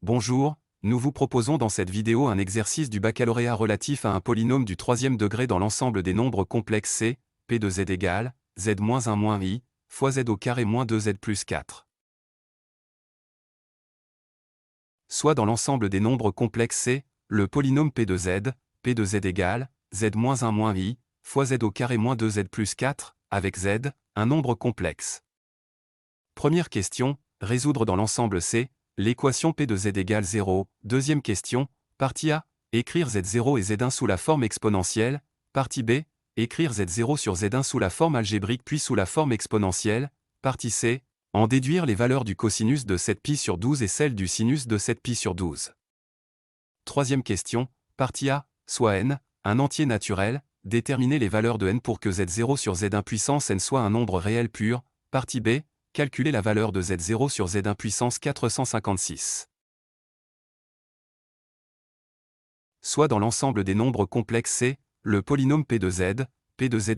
Bonjour, nous vous proposons dans cette vidéo un exercice du baccalauréat relatif à un polynôme du troisième degré dans l'ensemble des nombres complexes C, P de z égale z-1-i, fois z au carré moins 2z plus 4. Soit dans l'ensemble des nombres complexes C, le polynôme P de z égale z-1-i, fois z au carré moins 2z plus 4, avec z, un nombre complexe. Première question, résoudre dans l'ensemble C, l'équation P de z égale 0. Deuxième question, partie A, écrire z0 et z1 sous la forme exponentielle. Partie B, écrire z0 sur z1 sous la forme algébrique puis sous la forme exponentielle. Partie C, en déduire les valeurs du cosinus de 7π sur 12 et celles du sinus de 7π sur 12. Troisième question, partie A, soit n, un entier naturel, déterminer les valeurs de n pour que z0 sur z1 puissance n soit un nombre réel pur. Partie B, calculer la valeur de z0 sur z1 puissance 456. Soit dans l'ensemble des nombres complexes C, le polynôme P de z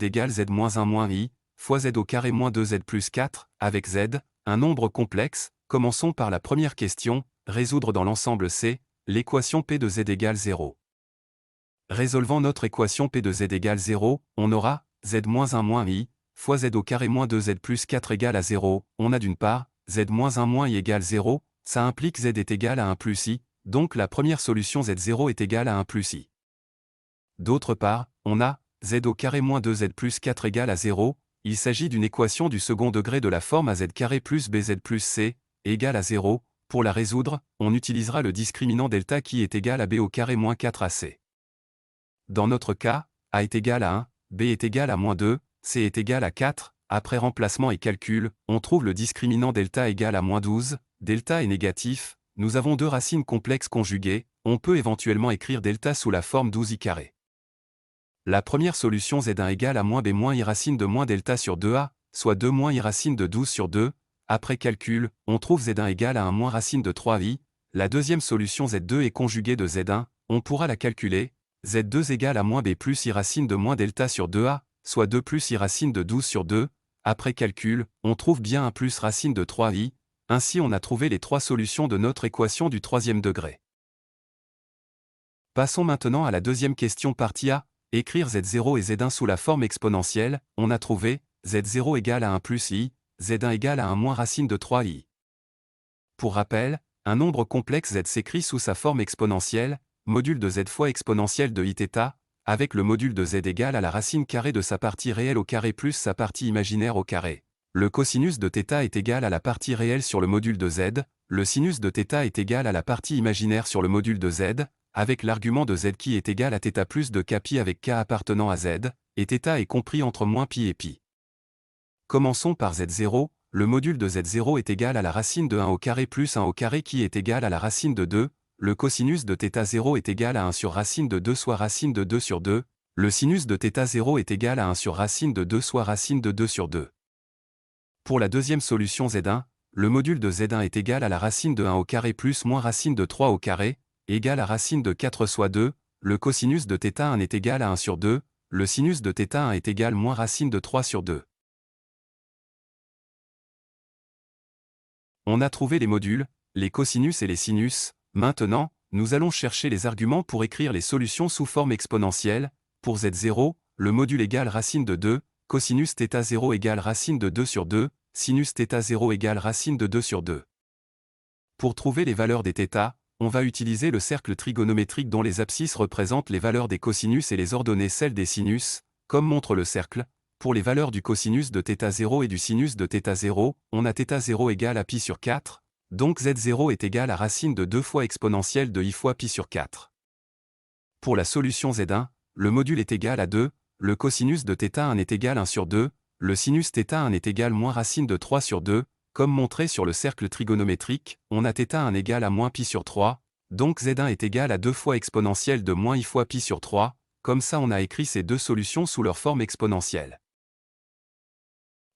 égale z-1-i, fois z au carré moins 2z plus 4, avec z, un nombre complexe. Commençons par la première question, résoudre dans l'ensemble C, l'équation P de z égale 0. Résolvant notre équation P de z égale 0, on aura z-1-i, fois z au carré moins 2z plus 4 égale à 0, on a d'une part, z-1-i égale 0, ça implique z est égal à 1 plus i, donc la première solution z0 est égale à 1 plus i. D'autre part, on a z au carré moins 2z plus 4 égale à 0, il s'agit d'une équation du second degré de la forme az carré plus bz plus c, égale à 0, pour la résoudre, on utilisera le discriminant delta qui est égal à b au carré moins 4ac. Dans notre cas, a est égal à 1, b est égal à moins 2, c est égal à 4, après remplacement et calcul, on trouve le discriminant delta égal à moins 12, delta est négatif, nous avons deux racines complexes conjuguées, on peut éventuellement écrire delta sous la forme 12i carré. La première solution z1 égale à moins b moins i racine de moins delta sur 2a, soit 2 moins i racine de 12 sur 2, après calcul, on trouve z1 égale à 1 moins racine de 3i, la deuxième solution z2 est conjuguée de z1, on pourra la calculer, z2 égale à moins b plus i racine de moins delta sur 2a, soit 2 plus i racine de 12 sur 2, après calcul, on trouve bien 1 plus racine de 3i, ainsi on a trouvé les trois solutions de notre équation du troisième degré. Passons maintenant à la deuxième question partie A, écrire z0 et z1 sous la forme exponentielle, on a trouvé, z0 égale à 1 plus i, z1 égale à 1 moins racine de 3i. Pour rappel, un nombre complexe z s'écrit sous sa forme exponentielle, module de z fois exponentielle de iθ, avec le module de z égal à la racine carrée de sa partie réelle au carré plus sa partie imaginaire au carré. Le cosinus de θ est égal à la partie réelle sur le module de z, le sinus de θ est égal à la partie imaginaire sur le module de z, avec l'argument de z qui est égal à θ plus de kπ avec k appartenant à z, et θ est compris entre moins π et π. Commençons par z0, le module de z0 est égal à la racine de 1 au carré plus 1 au carré qui est égal à la racine de 2, le cosinus de θ0 est égal à 1 sur racine de 2 soit racine de 2 sur 2, le sinus de θ0 est égal à 1 sur racine de 2 soit racine de 2 sur 2. Pour la deuxième solution z1, le module de z1 est égal à la racine de 1 au carré plus moins racine de 3 au carré, égal à racine de 4 soit 2, le cosinus de θ1 est égal à 1 sur 2, le sinus de θ1 est égal moins racine de 3 sur 2. On a trouvé les modules, les cosinus et les sinus. Maintenant, nous allons chercher les arguments pour écrire les solutions sous forme exponentielle. Pour z0, le module égale racine de 2, cosinus θ0 égale racine de 2 sur 2, sinus θ0 égale racine de 2 sur 2. Pour trouver les valeurs des θ, on va utiliser le cercle trigonométrique dont les abscisses représentent les valeurs des cosinus et les ordonnées celles des sinus, comme montre le cercle. Pour les valeurs du cosinus de θ0 et du sinus de θ0, on a θ0 égale à π sur 4, donc z0 est égal à racine de 2 fois exponentielle de i fois π sur 4. Pour la solution z1, le module est égal à 2, le cosinus de θ1 est égal à 1 sur 2, le sinus θ1 est égal moins racine de 3 sur 2, comme montré sur le cercle trigonométrique, on a θ1 égal à moins π sur 3, donc z1 est égal à 2 fois exponentielle de moins i fois π sur 3, comme ça on a écrit ces deux solutions sous leur forme exponentielle.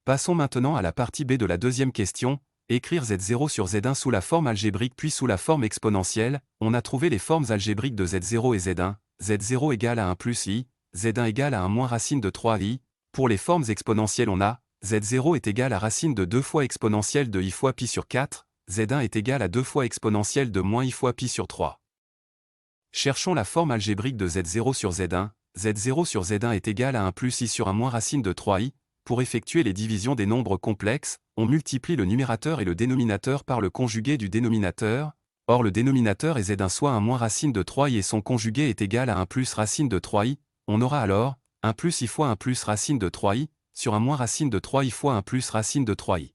Passons maintenant à la partie B de la deuxième question, écrire z0 sur z1 sous la forme algébrique puis sous la forme exponentielle, on a trouvé les formes algébriques de z0 et z1, z0 égale à 1 plus i, z1 égale à 1 moins racine de 3i, pour les formes exponentielles on a, z0 est égal à racine de 2 fois exponentielle de i fois π sur 4, z1 est égal à 2 fois exponentielle de moins i fois pi sur 3. Cherchons la forme algébrique de z0 sur z1. z0 sur z1 est égal à 1 plus i sur 1 moins racine de 3i. Pour effectuer les divisions des nombres complexes, on multiplie le numérateur et le dénominateur par le conjugué du dénominateur. Or le dénominateur est z1 soit 1 moins racine de 3i et son conjugué est égal à 1 plus racine de 3i. On aura alors 1 plus i fois 1 plus racine de 3i sur 1 moins racine de 3i fois 1 plus racine de 3i.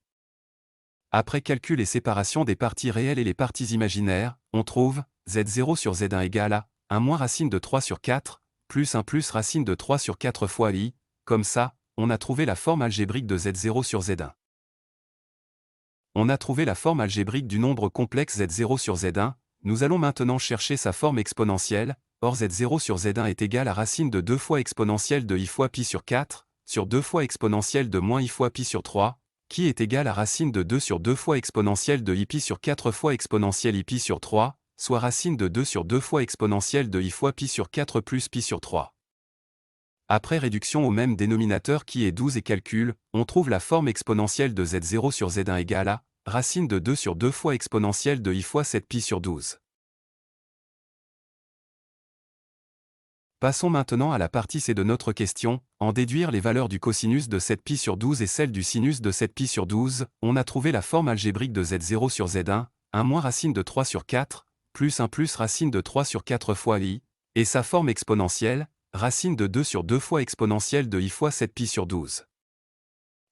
Après calcul et séparation des parties réelles et les parties imaginaires, on trouve z0 sur z1 égale à 1 moins racine de 3 sur 4, plus 1 plus racine de 3 sur 4 fois i. Comme ça, on a trouvé la forme algébrique de z0 sur z1. On a trouvé la forme algébrique du nombre complexe z0 sur z1, nous allons maintenant chercher sa forme exponentielle. Or z0 sur z1 est égal à racine de 2 fois exponentielle de i fois pi sur 4, sur 2 fois exponentielle de moins i fois pi sur 3, qui est égal à racine de 2 sur 2 fois exponentielle de i pi sur 4 fois exponentielle i pi sur 3, soit racine de 2 sur 2 fois exponentielle de i fois pi sur 4 plus pi sur 3. Après réduction au même dénominateur qui est 12 et calcul, on trouve la forme exponentielle de z0 sur z1 égale à racine de 2 sur 2 fois exponentielle de i fois 7 pi sur 12. Passons maintenant à la partie C de notre question, en déduire les valeurs du cosinus de 7π sur 12 et celle du sinus de 7π sur 12, on a trouvé la forme algébrique de z0 sur z1, 1 moins racine de 3 sur 4, plus 1 plus racine de 3 sur 4 fois i, et sa forme exponentielle, racine de 2 sur 2 fois exponentielle de i fois 7π sur 12.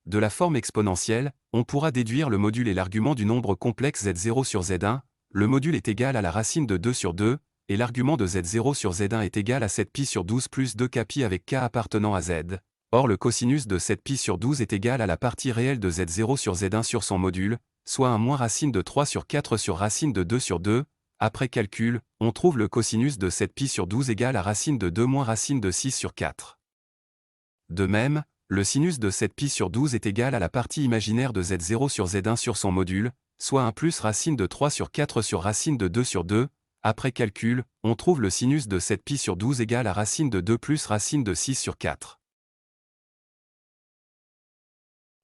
De la forme exponentielle, on pourra déduire le module et l'argument du nombre complexe z0 sur z1, le module est égal à la racine de 2 sur 2, et l'argument de z0 sur z1 est égal à 7π sur 12 plus 2kπ avec k appartenant à z. Or le cosinus de 7π sur 12 est égal à la partie réelle de z0 sur z1 sur son module, soit 1 moins racine de 3 sur 4 sur racine de 2 sur 2. Après calcul, on trouve le cosinus de 7π sur 12 égal à racine de 2 moins racine de 6 sur 4. De même, le sinus de 7π sur 12 est égal à la partie imaginaire de z0 sur z1 sur son module, soit 1 plus racine de 3 sur 4 sur racine de 2 sur 2. Après calcul, on trouve le sinus de 7π sur 12 égal à racine de 2 plus racine de 6 sur 4.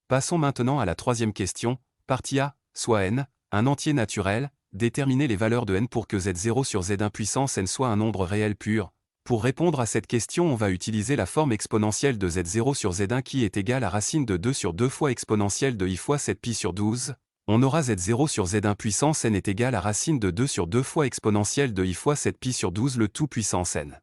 Passons maintenant à la troisième question, partie A, soit n, un entier naturel, déterminer les valeurs de n pour que z0 sur z1 puissance n soit un nombre réel pur. Pour répondre à cette question, on va utiliser la forme exponentielle de z0 sur z1 qui est égale à racine de 2 sur 2 fois exponentielle de i fois 7π sur 12. On aura z0 sur z1 puissance n est égal à racine de 2 sur 2 fois exponentielle de i fois 7π sur 12 le tout puissance n.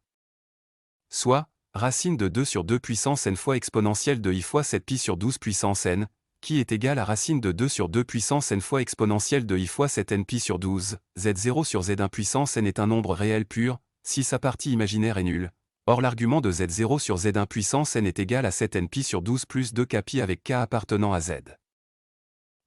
Soit, racine de 2 sur 2 puissance n fois exponentielle de i fois 7π sur 12 puissance n, qui est égal à racine de 2 sur 2 puissance n fois exponentielle de i fois 7nπ sur 12. z0 sur z1 puissance n est un nombre réel pur, si sa partie imaginaire est nulle. Or l'argument de z0 sur z1 puissance n est égal à 7nπ sur 12 plus 2kπ avec k appartenant à z.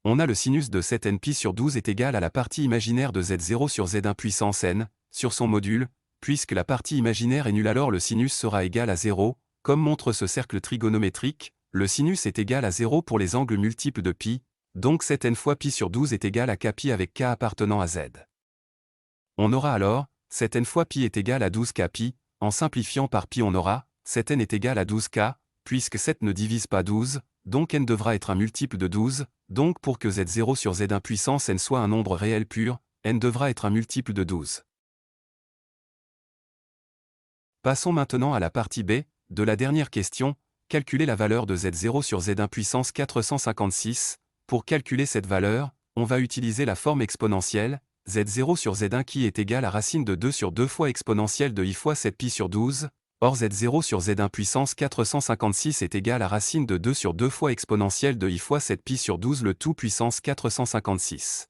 On a le sinus de 7nπ sur 12 est égal à la partie imaginaire de z0 sur z1 puissance n, sur son module, puisque la partie imaginaire est nulle alors le sinus sera égal à 0, comme montre ce cercle trigonométrique, le sinus est égal à 0 pour les angles multiples de π, donc 7n fois π sur 12 est égal à kπ avec k appartenant à z. On aura alors, 7n fois π est égal à 12kπ, en simplifiant par π on aura, 7n est égal à 12k, puisque 7 ne divise pas 12, donc n devra être un multiple de 12, donc pour que z0 sur z1 puissance n soit un nombre réel pur, n devra être un multiple de 12. Passons maintenant à la partie B, de la dernière question, calculer la valeur de z0 sur z1 puissance 456. Pour calculer cette valeur, on va utiliser la forme exponentielle, z0 sur z1 qui est égal à racine de 2 sur 2 fois exponentielle de i fois 7π sur 12. Or z0 sur z1 puissance 456 est égal à racine de 2 sur 2 fois exponentielle de i fois 7π sur 12 le tout puissance 456.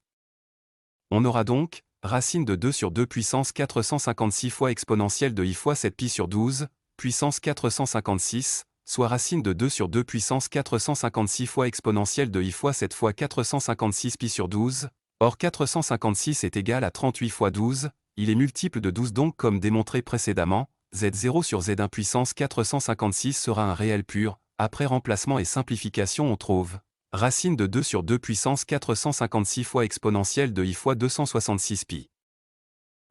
On aura donc, racine de 2 sur 2 puissance 456 fois exponentielle de i fois 7π sur 12, puissance 456, soit racine de 2 sur 2 puissance 456 fois exponentielle de i fois 7 fois 456 π sur 12. Or 456 est égal à 38 fois 12, il est multiple de 12 donc comme démontré précédemment, z0 sur z1 puissance 456 sera un réel pur. Après remplacement et simplification on trouve racine de 2 sur 2 puissance 456 fois exponentielle de i fois 266 π.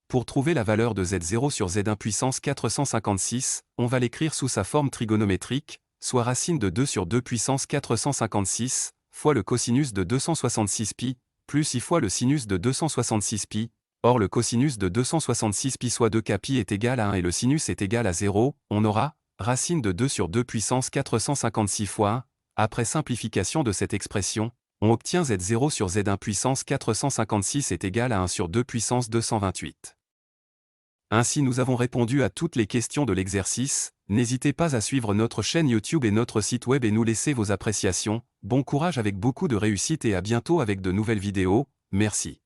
Pour trouver la valeur de z0 sur z1 puissance 456, on va l'écrire sous sa forme trigonométrique, soit racine de 2 sur 2 puissance 456, fois le cosinus de 266 π, plus i fois le sinus de 266π. Or le cosinus de 266π soit 2kπ est égal à 1 et le sinus est égal à 0, on aura racine de 2 sur 2 puissance 456 fois 1. Après simplification de cette expression, on obtient z0 sur z1 puissance 456 est égal à 1 sur 2 puissance 228. Ainsi nous avons répondu à toutes les questions de l'exercice. N'hésitez pas à suivre notre chaîne YouTube et notre site web et nous laisser vos appréciations. Bon courage avec beaucoup de réussite et à bientôt avec de nouvelles vidéos. Merci.